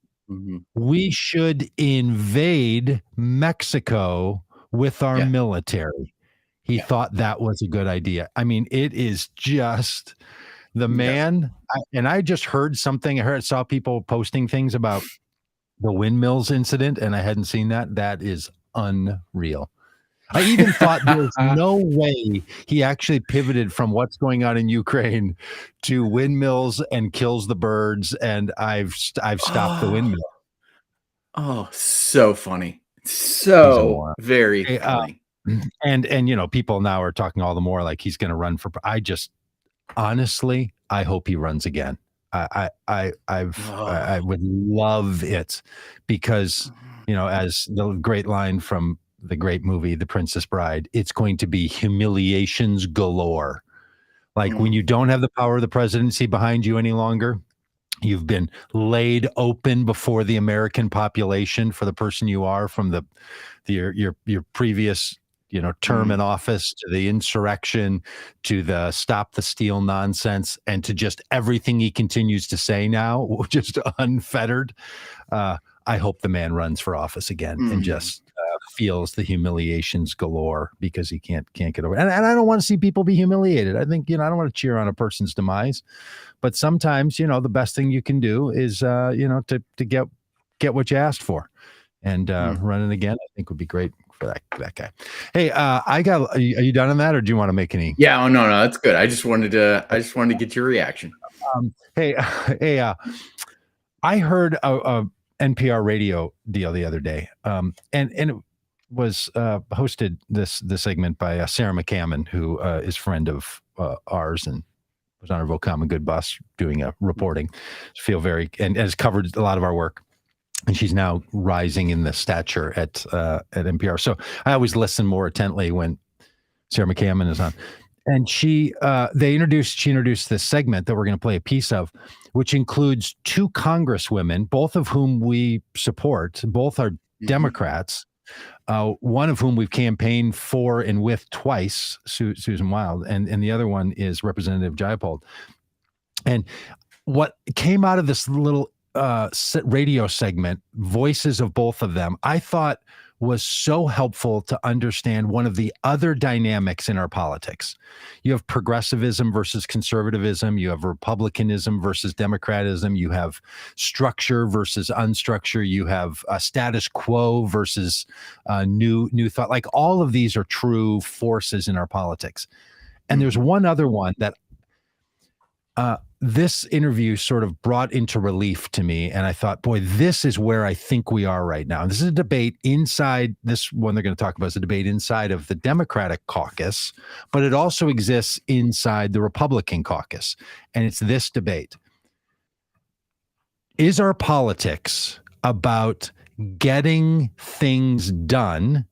A: We should invade Mexico with our military. He thought that was a good idea. I mean, it is just... The man, I just heard something. I saw people posting things about the windmills incident, and I hadn't seen that. That is unreal. I even thought there's no way he actually pivoted from what's going on in Ukraine to windmills and kills the birds, and I've stopped the windmill.
B: Oh, so funny. So very funny.
A: And people now are talking all the more like he's going to run for. Honestly, I hope he runs again. I would love it because, as the great line from the great movie, The Princess Bride, it's going to be humiliations galore. Like when you don't have the power of the presidency behind you any longer, you've been laid open before the American population for the person you are from your previous term in office, to the insurrection, to the stop the steal nonsense, and to just everything he continues to say now, just unfettered. I hope the man runs for office again and just feels the humiliations galore because he can't get over it. And I don't want to see people be humiliated. I think, I don't want to cheer on a person's demise, but sometimes, the best thing you can do is, to get what you asked for, and running again, I think would be great for that guy. Hey, are you done on that, or do you want to make any?
B: Yeah. Oh, no, that's good. I just wanted to get your reaction.
A: I heard a NPR radio deal the other day, and it was hosted this segment by Sarah McCammon, who is a friend of ours and was on our Vocom Good Bus doing reporting. And has covered a lot of our work. And she's now rising in the stature at NPR. So I always listen more intently when Sarah McCammon is on. And she introduced this segment that we're going to play a piece of, which includes two congresswomen, both of whom we support. Both are Democrats, one of whom we've campaigned for and with twice, Susan Wilde, and the other one is Representative Jayapal. And what came out of this little radio segment, voices of both of them, I thought was so helpful to understand one of the other dynamics in our politics. You have progressivism versus conservatism. You have republicanism versus democratism. You have structure versus unstructure. You have status quo versus new thought. Like, all of these are true forces in our politics. And there's one other one that this interview sort of brought into relief to me. And I thought, boy, this is where I think we are right now. And this is a debate inside, this one they're going to talk about is a debate inside of the Democratic caucus, but it also exists inside the Republican caucus. And it's this debate. Is our politics about getting things done,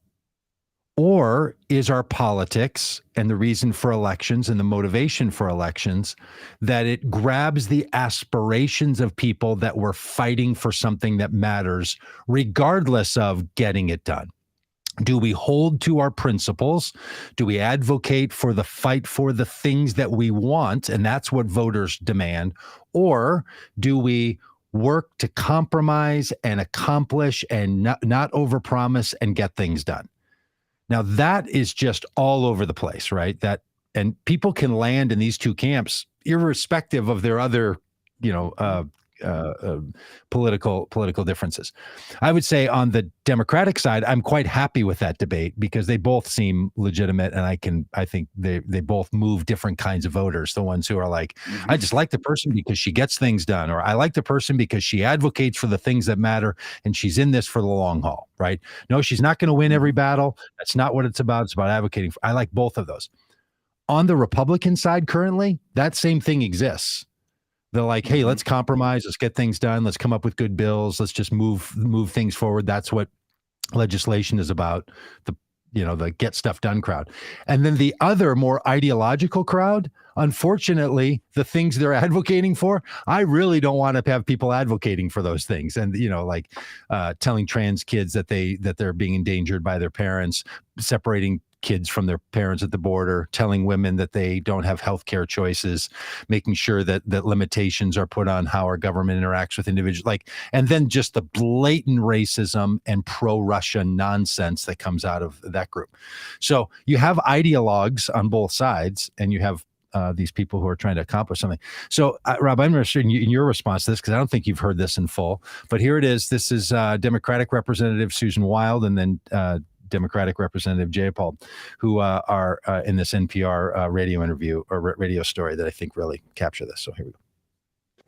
A: or is our politics and the reason for elections and the motivation for elections that it grabs the aspirations of people that were fighting for something that matters, regardless of getting it done? Do we hold to our principles? Do we advocate for the fight for the things that we want? And that's what voters demand. Or do we work to compromise and accomplish and not overpromise and get things done? Now, that is just all over the place, right? And people can land in these two camps irrespective of their other, political differences. I would say on the Democratic side, I'm quite happy with that debate because they both seem legitimate, and I think they both move different kinds of voters. The ones who are like, I just like the person because she gets things done, or I like the person because she advocates for the things that matter and she's in this for the long haul, right? No, she's not going to win every battle. That's not what it's about. It's about advocating. I like both of those. On the Republican side currently, that same thing exists. They're like, hey, let's compromise. Let's get things done. Let's come up with good bills. Let's just move things forward. That's what legislation is about, the get stuff done crowd. And then the other more ideological crowd, unfortunately, the things they're advocating for, I really don't want to have people advocating for those things. And, telling trans kids that they're being endangered by their parents, separating kids from their parents at the border, telling women that they don't have healthcare choices, making sure that limitations are put on how our government interacts with individuals, and then just the blatant racism and pro-Russia nonsense that comes out of that group. So you have ideologues on both sides, and you have these people who are trying to accomplish something. So, Rob, I'm interested in your response to this because I don't think you've heard this in full. But here it is. This is Democratic Representative Susan Wilde, and then Democratic Representative Jayapal, who are in this NPR radio interview or radio story that I think really capture this. So here we go.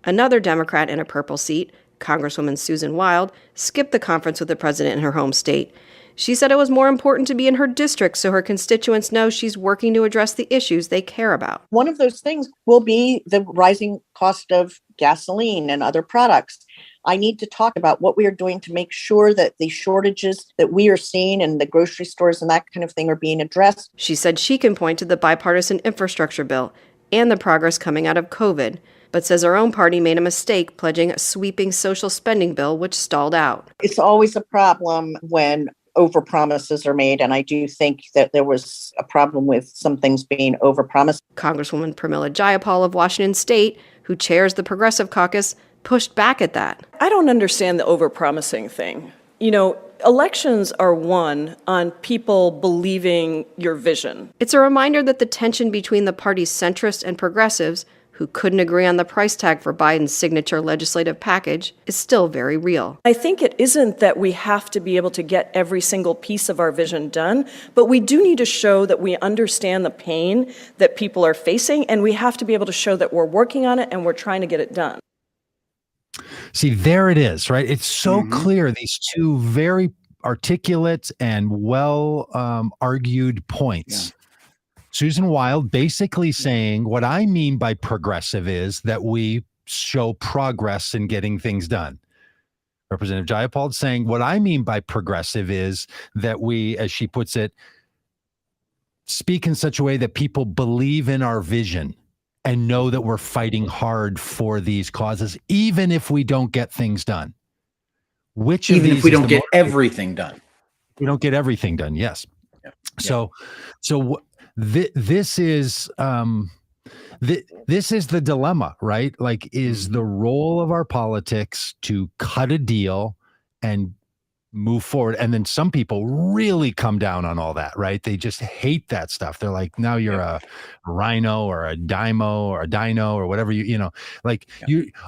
F: Another Democrat in a purple seat, Congresswoman Susan Wilde, skipped the conference with the president in her home state. She said it was more important to be in her district so her constituents know she's working to address the issues they care about.
G: One of those things will be the rising cost of gasoline and other products. I need to talk about what we are doing to make sure that the shortages that we are seeing in the grocery stores and that kind of thing are being addressed.
F: She said she can point to the bipartisan infrastructure bill and the progress coming out of COVID, but says her own party made a mistake pledging a sweeping social spending bill, which stalled out.
G: It's always a problem when overpromises are made, and I do think that there was a problem with some things being overpromised.
F: Congresswoman Pramila Jayapal of Washington State, who chairs the Progressive Caucus, pushed back at that.
H: I don't understand the overpromising thing. Elections are won on people believing your vision.
F: It's a reminder that the tension between the party's centrists and progressives, who couldn't agree on the price tag for Biden's signature legislative package, is still very real.
H: I think it isn't that we have to be able to get every single piece of our vision done, but we do need to show that we understand the pain that people are facing, and we have to be able to show that we're working on it and we're trying to get it done.
A: See, there it is, right? It's so clear, these two very articulate and well argued points. Yeah. Susan Wilde basically saying what I mean by progressive is that we show progress in getting things done. Representative Jayapal saying what I mean by progressive is that we, as she puts it, speak in such a way that people believe in our vision and know that we're fighting hard for these causes, even if we don't get things done.
B: Even if we don't get everything done.
A: We don't get everything done, yes.
B: Yeah.
A: So this is the dilemma, right? Like, is the role of our politics to cut a deal and move forward. And then some people really come down on all that, right? They just hate that stuff. They're like, now you're a rhino or a dino or whatever like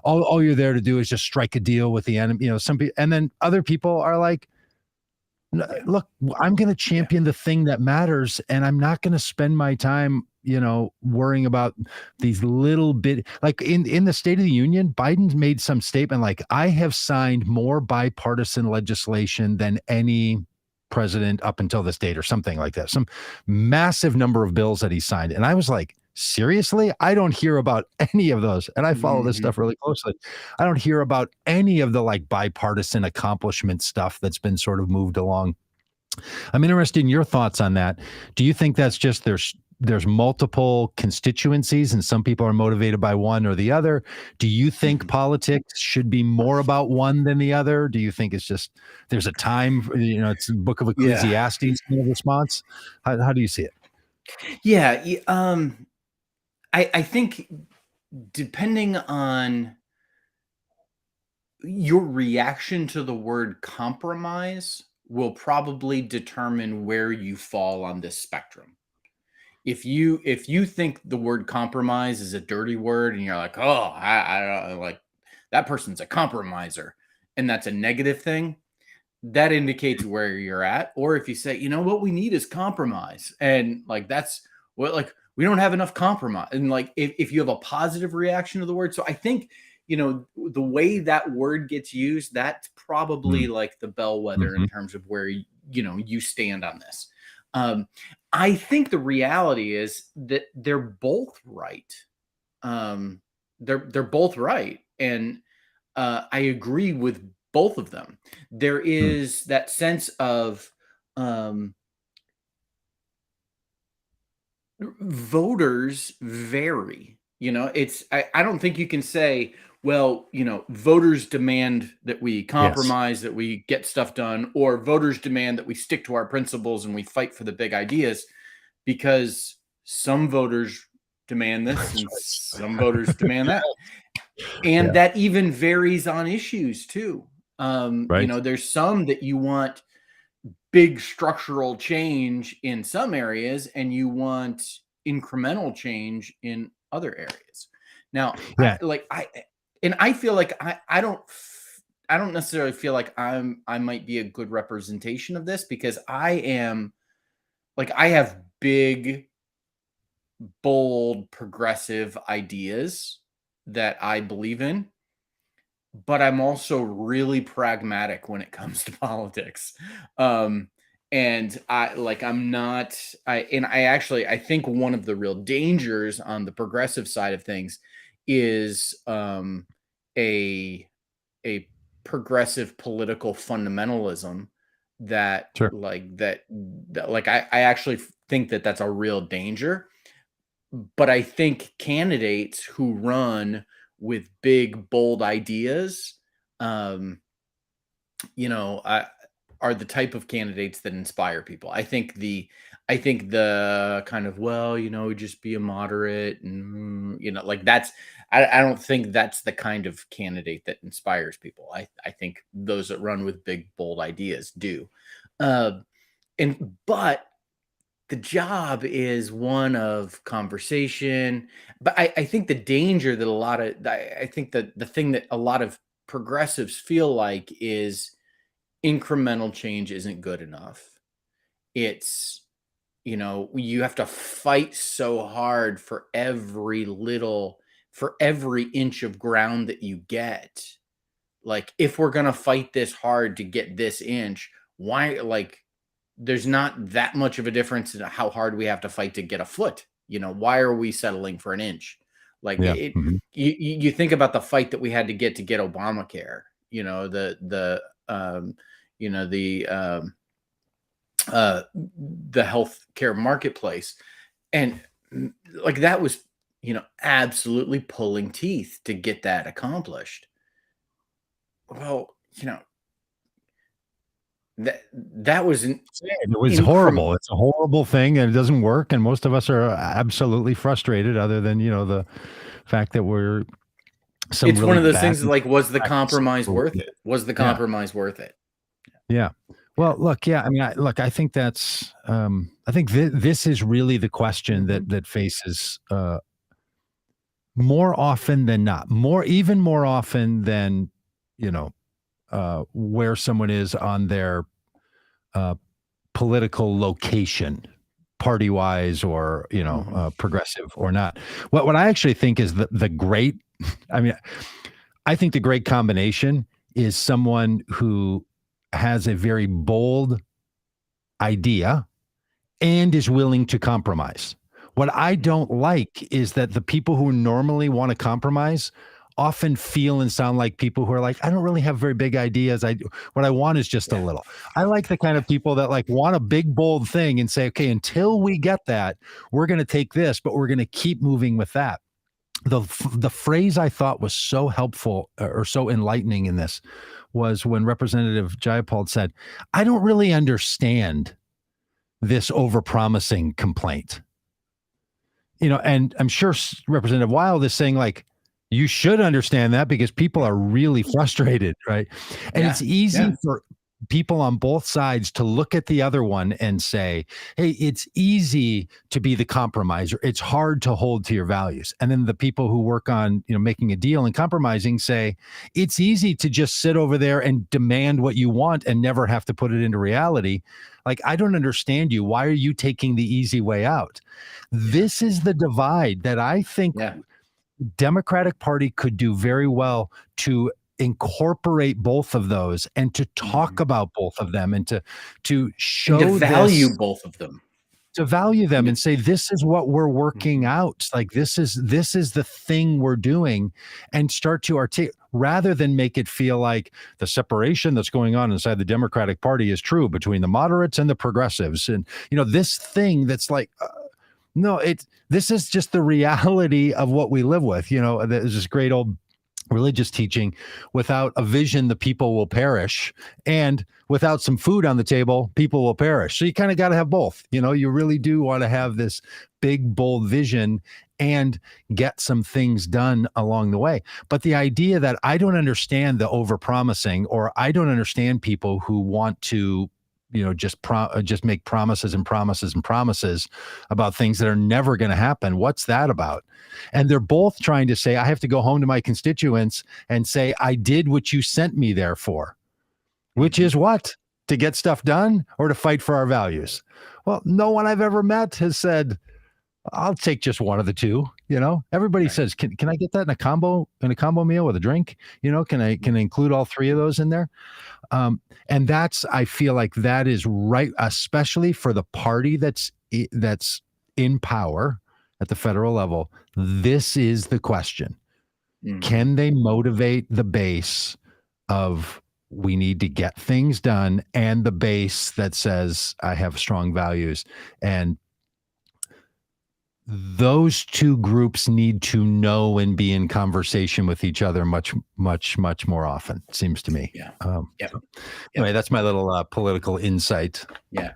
A: all you're there to do is just strike a deal with the enemy. Some people, and then other people are like, look, I'm going to champion the thing that matters, and I'm not going to spend my time, worrying about these little bit, like in the State of the Union, Biden made some statement like, I have signed more bipartisan legislation than any president up until this date, or something like that. Some massive number of bills that he signed. And I was like, seriously? I don't hear about any of those. And I follow this stuff really closely. I don't hear about any of the like bipartisan accomplishment stuff that's been sort of moved along. I'm interested in your thoughts on that. Do you think that's just there's multiple constituencies and some people are motivated by one or the other? Do you think politics should be more about one than the other? Do you think it's just there's a time, it's the book of Ecclesiastes kind of response? How do you see it?
B: Yeah. I think depending on your reaction to the word compromise will probably determine where you fall on this spectrum. If you think the word compromise is a dirty word and you're like, oh, I don't like that person's a compromiser, and that's a negative thing, that indicates where you're at. Or if you say, what we need is compromise, and like that's what, like, we don't have enough compromise, and like if you have a positive reaction to the word. So I think the way that word gets used, that's probably like the bellwether in terms of where you stand on this. I think the reality is that they're both right. They're both right, and I agree with both of them. There is that sense of voters vary. I don't think you can say, well, voters demand that we compromise, that we get stuff done, or voters demand that we stick to our principles and we fight for the big ideas, because some voters demand this and some voters demand that. And that even varies on issues too. There's some that you want big structural change in some areas and you want incremental change in other areas. Now, I feel like I don't necessarily feel like I might be a good representation of this, because I have big, bold, progressive ideas that I believe in, but I'm also really pragmatic when it comes to politics. And I think one of the real dangers on the progressive side of things is a progressive political fundamentalism that I actually think that that's a real danger. But I think candidates who run with big, bold ideas, are the type of candidates that inspire people. I think the kind of, just be a moderate and, that's, I don't think that's the kind of candidate that inspires people. I think those that run with big, bold ideas do. But the job is one of conversation. But I think the danger that I think that the thing that a lot of progressives feel like is incremental change isn't good enough. It's, you have to fight so hard for every inch of ground that you get. Like, if we're going to fight this hard to get this inch, why, there's not that much of a difference in how hard we have to fight to get a foot. Why are we settling for an inch? You think about the fight that we had to get Obamacare, the health care marketplace. And that was, absolutely pulling teeth to get that accomplished. Well, that was it
A: was horrible. It's a horrible thing, and it doesn't work. And most of us are absolutely frustrated, other than, the fact that we're
B: it's really one of those things like, was the compromise worth it? Was the compromise worth it?
A: Yeah. Well, look, yeah, I mean, I think that's, I think this is really the question that faces, more often than not, even more often than, you know, where someone is on their, uh, political location, party wise, or, progressive or not. What I actually think is the great, I mean, I think the great combination is someone who has a very bold idea and is willing to compromise. What I don't like is that the people who normally want to compromise often feel and sound like people who are like, I don't really have very big ideas. What I want is just a little. I like the kind of people that like want a big bold thing and say, okay, until we get that, we're going to take this, but we're going to keep moving with that. The phrase I thought was so helpful or so enlightening in this was when Representative Jayapal said, I don't really understand this overpromising complaint. And I'm sure Representative Wilde is saying, like, you should understand that because people are really frustrated, right? And it's easy for people on both sides to look at the other one and say, hey, it's easy to be the compromiser. It's hard to hold to your values. And then the people who work on, making a deal and compromising say, it's easy to just sit over there and demand what you want and never have to put it into reality. Like, I don't understand you. Why are you taking the easy way out? This is the divide that I think Democratic Party could do very well to incorporate both of those and to talk about both of them and to show
B: and to value both of them,
A: to value them and say, this is what we're working out. Like, this is the thing we're doing, and start to articulate rather than make it feel like the separation that's going on inside the Democratic Party is true between the moderates and the progressives. And, this thing that's like, no, this is just the reality of what we live with. There's this great old religious teaching: without a vision, the people will perish, and without some food on the table, people will perish. So you kind of got to have both. You really do want to have this big, bold vision and get some things done along the way. But the idea that I don't understand the overpromising, or I don't understand people who want to just make promises and promises and promises about things that are never going to happen. What's that about? And they're both trying to say, I have to go home to my constituents and say, I did what you sent me there for, which is what? To get stuff done or to fight for our values? Well, no one I've ever met has said, I'll take just one of the two. Everybody says, can I get that in a combo meal with a drink? Can I include all three of those in there? And I feel like that is right, especially for the party that's in power at the federal level. This is the question. Can they motivate the base of, we need to get things done, and the base that says, I have strong values? And those two groups need to know and be in conversation with each other much, much, much more often, it seems to me. Anyway, that's my little political insight.
B: Yeah.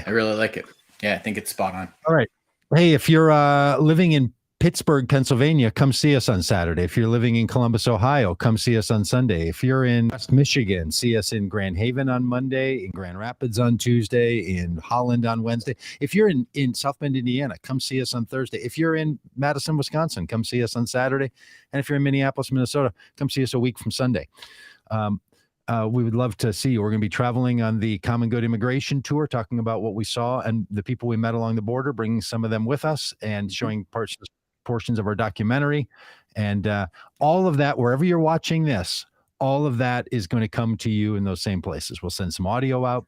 B: I really like it. Yeah, I think it's spot on.
A: All right. Hey, if you're living in Pittsburgh, Pennsylvania, come see us on Saturday. If you're living in Columbus, Ohio, come see us on Sunday. If you're in West Michigan, see us in Grand Haven on Monday, in Grand Rapids on Tuesday, in Holland on Wednesday. If you're in South Bend, Indiana, come see us on Thursday. If you're in Madison, Wisconsin, come see us on Saturday. And if you're in Minneapolis, Minnesota, come see us a week from Sunday. We would love to see you. We're going to be traveling on the Common Good Immigration Tour, talking about what we saw and the people we met along the border, bringing some of them with us and showing portions of our documentary. And all of that, wherever you're watching this, all of that is going to come to you in those same places. We'll send some audio out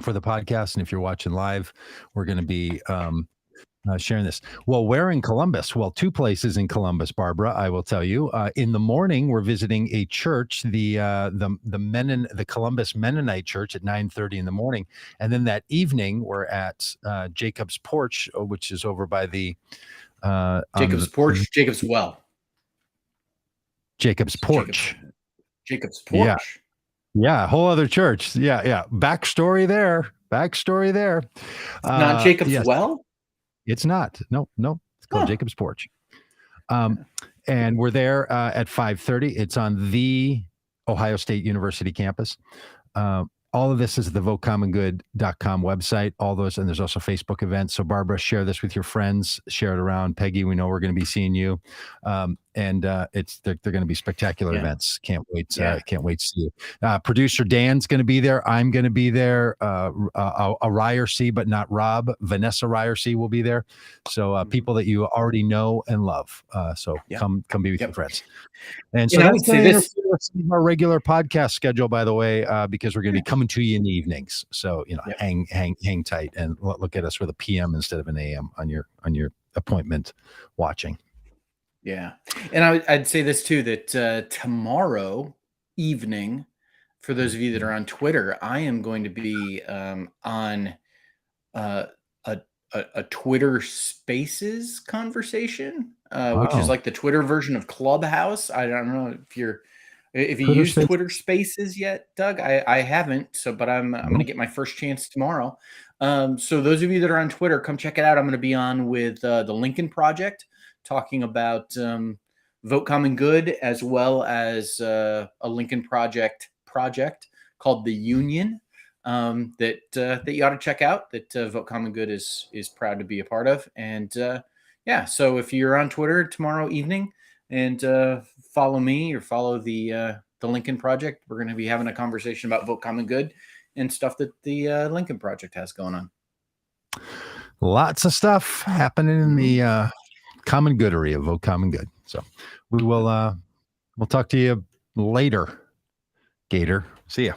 A: for the podcast. And if you're watching live, we're going to be sharing this. Well, where in Columbus? Well, two places in Columbus, Barbara, I will tell you. In the morning, we're visiting a church, the Columbus Mennonite Church at 9:30 in the morning. And then that evening, we're at Jacob's Porch, which is over by the
B: Jacob's Porch, Jacob's Well.
A: Jacob's Porch.
B: Jacob's Porch.
A: Yeah, whole other church. Yeah. Backstory there.
B: Not Jacob's Well?
A: It's not. No. It's called Jacob's Porch. And we're there at 5:30. It's on the Ohio State University campus. all of this is the votecommongood.com website. All those, and there's also Facebook events. So Barbara, share this with your friends, share it around. Peggy, we know we're going to be seeing you. They're going to be spectacular events. Can't wait. Can't wait to see you. Producer Dan's going to be there. I'm going to be there. Ryerson, but not Rob. Vanessa Ryerson will be there. So people that you already know and love. Come be with your friends. And so that's going to interfere with some of our regular podcast schedule, by the way, because we're going to be coming to you in the evenings. So hang tight and look at us with a PM instead of an AM on your appointment watching.
B: Yeah. And I'd say this too, that tomorrow evening, for those of you that are on Twitter, I am going to be on a Twitter Spaces conversation, which is like the Twitter version of Clubhouse. I don't know if you use Twitter Spaces yet, Doug. I haven't, but I'm going to get my first chance tomorrow. So those of you that are on Twitter, come check it out. I'm going to be on with the Lincoln Project, talking about Vote Common Good, as well as a Lincoln Project called The Union, that you ought to check out, that Vote Common Good is proud to be a part of. And so if you're on Twitter tomorrow evening and follow me or follow the Lincoln Project, we're going to be having a conversation about Vote Common Good and stuff that the Lincoln Project has going on.
A: Lots of stuff happening in the common goodery of Vote Common Good. So we'll talk to you later, Gator. See ya.